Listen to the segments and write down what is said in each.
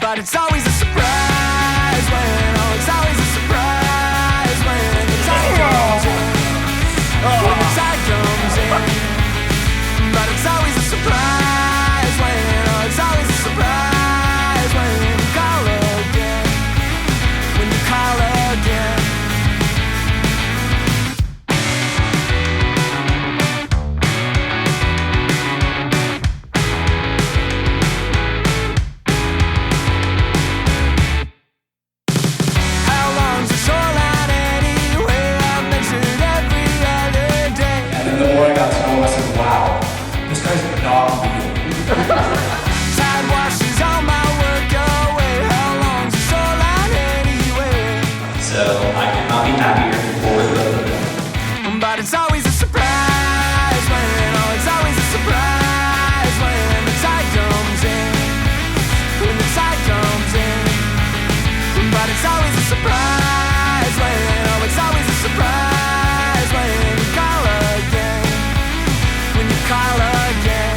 But it's always a surprise when, oh, it's always a surprise when the tide comes in. When the tide comes in. But it's always a surprise when, oh, it's always a surprise when you call again. When you call again. The more I got to know him, I said, wow, this guy's a dog wheel. Tide washes all my work away. How long's the shoreline anyway? So I could not be happier for the both of them. But it's always a surprise when, oh, it's always a surprise when the tide comes in. When the tide comes in. But it's always a surprise when, oh, it's always a surprise when you call again. When you call again.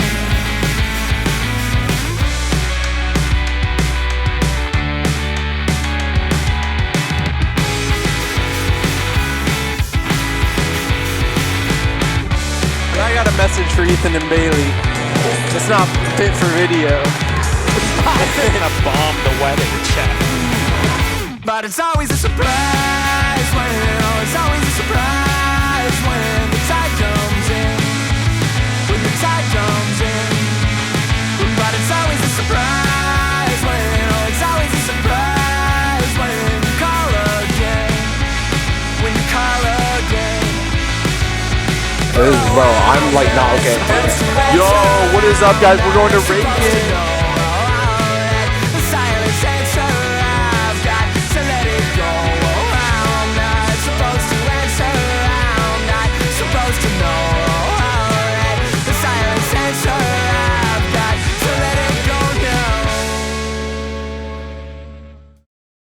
I got a message for Ethan and Bailey. It's not fit for video. I'm gonna bomb the wedding check. But it's always a surprise when, oh, it's always a surprise when the tide comes in. When the tide comes in. But it's always a surprise when, oh, it's always a surprise when you call again. When you call again. Bro, I'm like not okay. Yo, what is up, guys? We're going to Reagan.